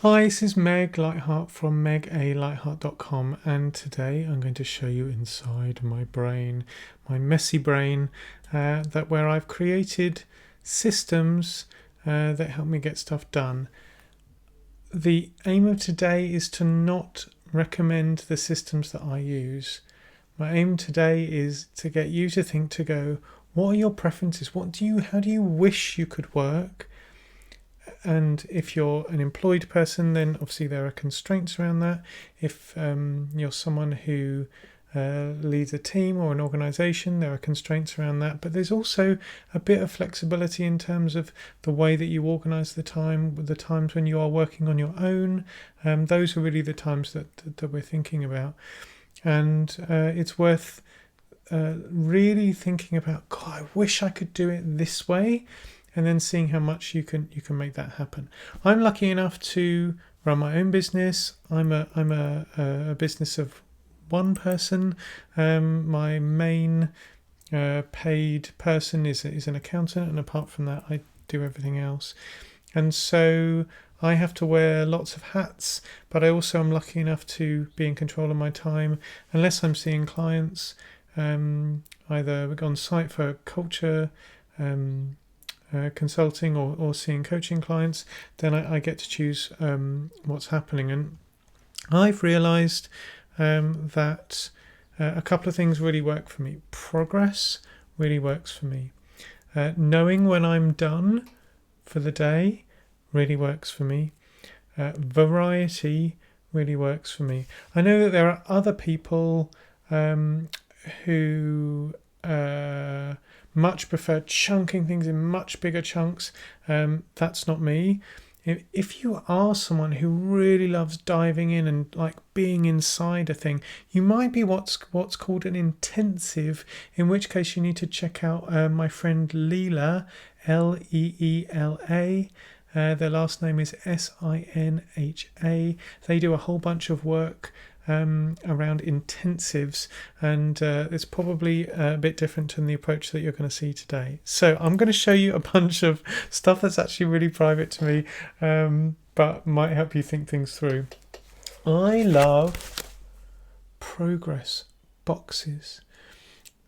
Hi, this is Meg Lightheart from megalightheart.com, and today I'm going to show you inside my brain, my messy brain, where I've created systems that help me get stuff done. The aim of today is to not recommend the systems that I use. My aim today is to get you to go, what are your preferences? How do you wish you could work? And if you're an employed person, then obviously there are constraints around that. If you're someone who leads a team or an organization, there are constraints around that. But there's also a bit of flexibility in terms of the way that you organize the times when you are working on your own. Those are really the times that we're thinking about. And it's worth really thinking about, God, I wish I could do it this way. And then seeing how much you can make that happen. I'm lucky enough to run my own business. I'm a business of one person. My main paid person is an accountant, and apart from that, I do everything else. And so I have to wear lots of hats, but I also am lucky enough to be in control of my time, unless I'm seeing clients, either on site for culture. Consulting or seeing coaching clients, then I get to choose what's happening. And I've realized that a couple of things really work for me. Progress really works for me. Knowing when I'm done for the day really works for me. Variety really works for me. I know that there are other people who much prefer chunking things in much bigger chunks. That's not me. If you are someone who really loves diving in and like being inside a thing, you might be what's called an intensive, in which case you need to check out my friend Leela, Leela. Their last name is Sinha. They do a whole bunch of work around intensives, and it's probably a bit different than the approach that you're going to see today. So I'm going to show you a bunch of stuff that's actually really private to me, but might help you think things through. I love progress boxes.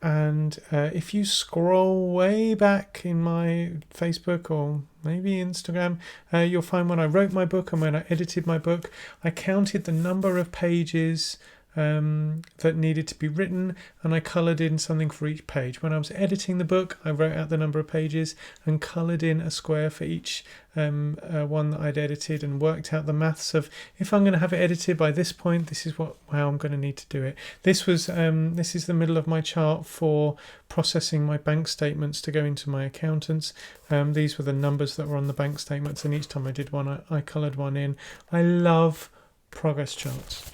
And if you scroll way back in my Facebook or maybe Instagram, you'll find when I wrote my book and when I edited my book, I counted the number of pages that needed to be written, and I coloured in something for each page. When I was editing the book, I wrote out the number of pages and coloured in a square for each one that I'd edited, and worked out the maths of, if I'm going to have it edited by this point, this is how I'm going to need to do it. This is the middle of my chart for processing my bank statements to go into my accountants. These were the numbers that were on the bank statements, and each time I did one, I coloured one in. I love progress charts.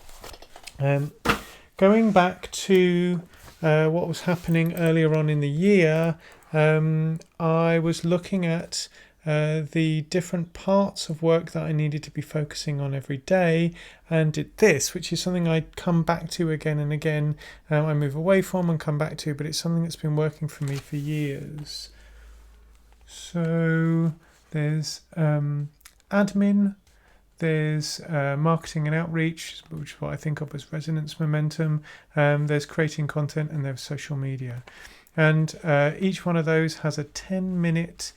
Going back to what was happening earlier on in the year, I was looking at the different parts of work that I needed to be focusing on every day, and did this, which is something I come back to again and again. I move away from and come back to, but it's something that's been working for me for years. So there's admin. There's marketing and outreach, which is what I think of as resonance momentum. There's creating content, and there's social media. And each one of those has a 10-minute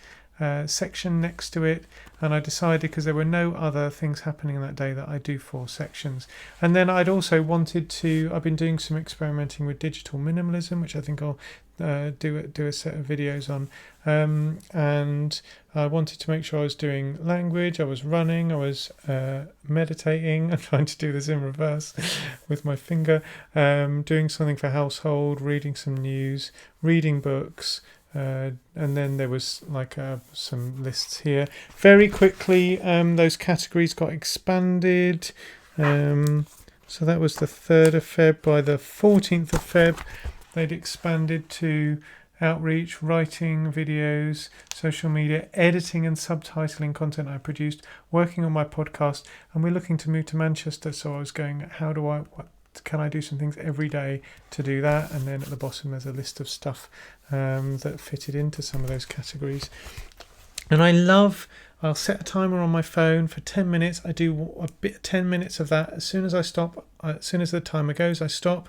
section next to it. And I decided, because there were no other things happening that day, that I do 4 sections. And then I'd also I've been doing some experimenting with digital minimalism, which I think I'll do a set of videos on. And I wanted to make sure I was doing language, I was running, I was meditating. I'm trying to do this in reverse with my finger. Doing something for household, reading some news, reading books. And then there was some lists here. Very quickly, those categories got expanded. So that was the 3rd of Feb. By the 14th of Feb, they'd expanded to outreach, writing videos, social media, editing and subtitling content I produced, working on my podcast, and we're looking to move to Manchester. So I was going, can I do some things every day to do that? And then at the bottom there's a list of stuff that fitted into some of those categories. And I love I'll set a timer on my phone for 10 minutes. I do 10 minutes of that. As soon as I stop, as soon as the timer goes, I stop.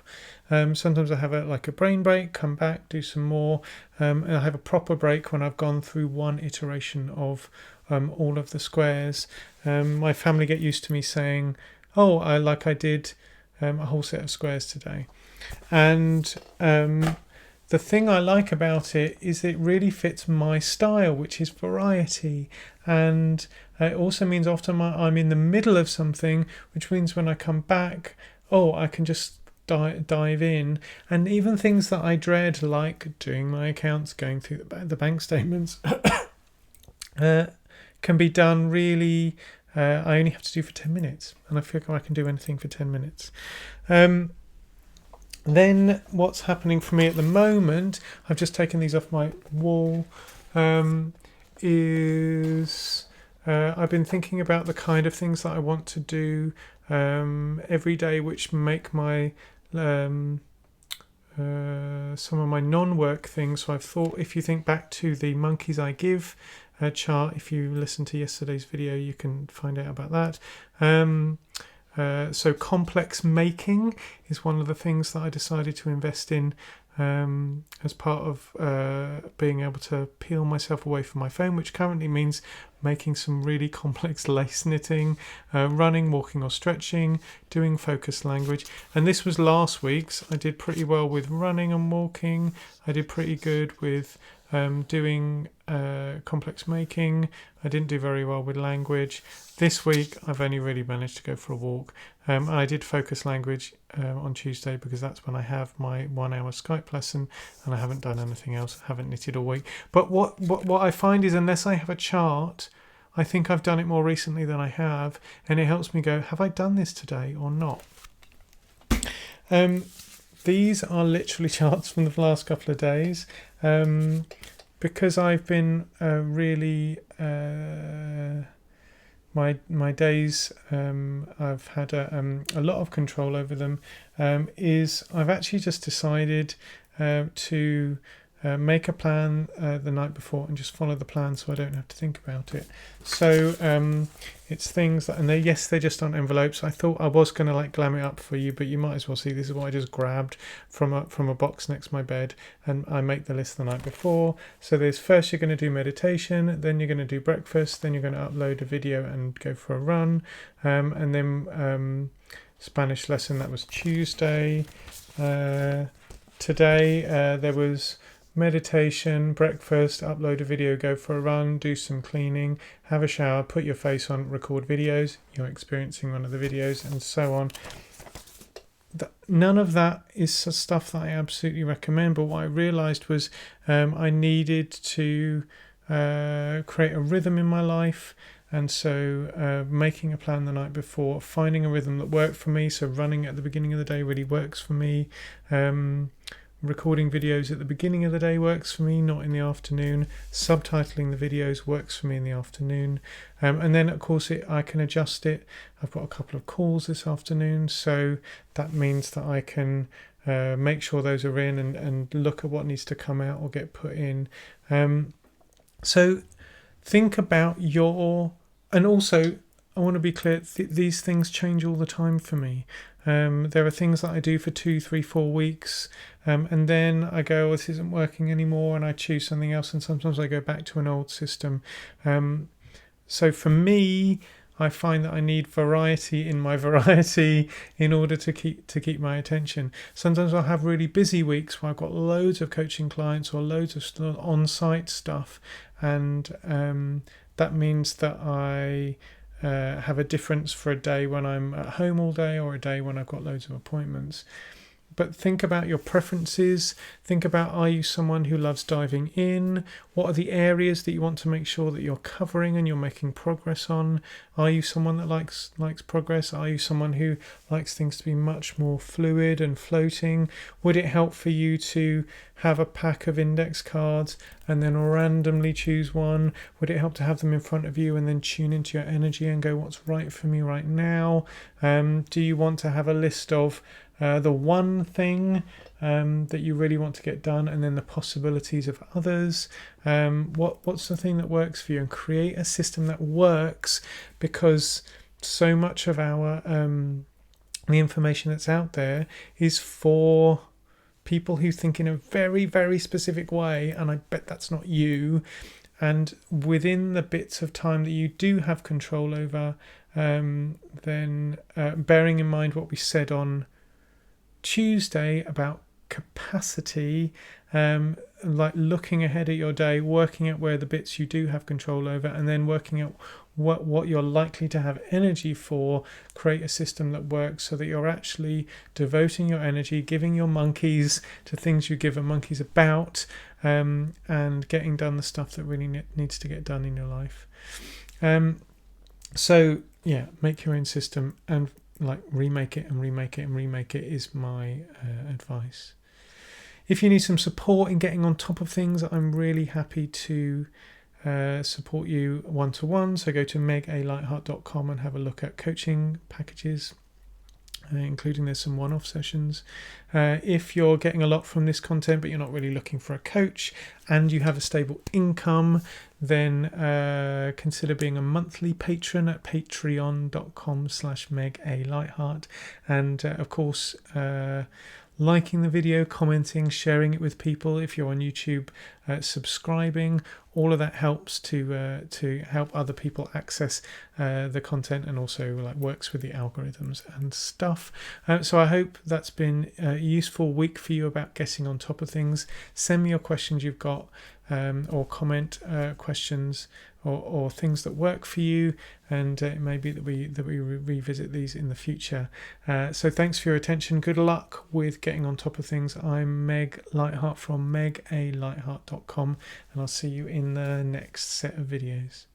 Sometimes I have like a brain break, come back, do some more, and I have a proper break when I've gone through one iteration of all of the squares. My family get used to me saying, "Oh, I did a whole set of squares today," and the thing I like about it is it really fits my style, which is variety. And it also means often I'm in the middle of something, which means when I come back, I can just dive in. And even things that I dread, like doing my accounts, going through the bank statements, can be done really. I only have to do for 10 minutes, and I feel like I can do anything for 10 minutes. Then what's happening for me at the moment, I've just taken these off my wall, is I've been thinking about the kind of things that I want to do every day, which make my some of my non-work things. So I've thought, if you think back to the monkeys I give chart, if you listen to yesterday's video, you can find out about that. So complex making is one of the things that I decided to invest in as part of being able to peel myself away from my phone, which currently means making some really complex lace knitting, running, walking or stretching, doing focus language. And this was last week's. I did pretty well with running and walking. I did pretty good with doing complex making. I didn't do very well with language. This week I've only really managed to go for a walk. I did focus language on Tuesday because that's when I have my 1 hour Skype lesson, and I haven't done anything else. I haven't knitted all week. But what I find is, unless I have a chart, I think I've done it more recently than I have, and it helps me go, have I done this today or not? These are literally charts from the last couple of days. Because I've been really my days, I've had a lot of control over them. Is I've actually just decided to make a plan the night before and just follow the plan, so I don't have to think about it. So it's things that, and they're just on envelopes. I thought I was going to like glam it up for you, but you might as well see this is what I just grabbed from a box next to my bed, and I make the list the night before. So there's, first you're going to do meditation, then you're going to do breakfast, then you're going to upload a video and go for a run, and then Spanish lesson, that was Tuesday. Today there was meditation, breakfast, upload a video, go for a run, do some cleaning, have a shower, put your face on, record videos, you're experiencing one of the videos, and so on. None of that is stuff that I absolutely recommend, but what I realized was I needed to create a rhythm in my life. And so making a plan the night before, finding a rhythm that worked for me. So running at the beginning of the day really works for me. Recording videos at the beginning of the day works for me, not in the afternoon. Subtitling the videos works for me in the afternoon. And then, of course, I can adjust it. I've got a couple of calls this afternoon, so that means that I can make sure those are in and look at what needs to come out or get put in. So think about and also I want to be clear, these things change all the time for me. There are things that I do for 2, 3, 4 weeks, and then I go, this isn't working anymore, and I choose something else, and sometimes I go back to an old system. So for me, I find that I need variety in my variety in order to keep my attention. Sometimes I'll have really busy weeks where I've got loads of coaching clients or loads of on-site stuff, and that means that I have a difference for a day when I'm at home all day or a day when I've got loads of appointments. But think about your preferences. Think about, are you someone who loves diving in? What are the areas that you want to make sure that you're covering and you're making progress on? Are you someone that likes progress? Are you someone who likes things to be much more fluid and floating? Would it help for you to have a pack of index cards and then randomly choose one? Would it help to have them in front of you and then tune into your energy and go, what's right for me right now? Do you want to have a list of the one thing that you really want to get done, and then the possibilities of others? What's the thing that works for you? And create a system that works, because so much of our the information that's out there is for people who think in a very, very specific way, and I bet that's not you. And within the bits of time that you do have control over, then bearing in mind what we said on Tuesday about capacity, like looking ahead at your day, working out where the bits you do have control over, and then working out what you're likely to have energy for. Create a system that works so that you're actually devoting your energy, giving your monkeys to things you give a monkeys about, and getting done the stuff that really needs to get done in your life. So yeah, make your own system and like remake it and remake it and remake it is my advice. If you need some support in getting on top of things, I'm really happy to support you one-to-one. So go to megalightheart.com and have a look at coaching packages, including there's some one-off sessions. If you're getting a lot from this content but you're not really looking for a coach and you have a stable income, then consider being a monthly patron at patreon.com/megalightheart. And of course, liking the video, commenting, sharing it with people. If you're on YouTube, subscribing. All of that helps to help other people access the content, and also like works with the algorithms and stuff. So I hope that's been a useful week for you about getting on top of things. Send me your questions you've got, or comment questions or things that work for you, and it may be that we revisit these in the future. So thanks for your attention. Good luck with getting on top of things. I'm Meg Lightheart from megalightheart.com, and I'll see you in the next set of videos.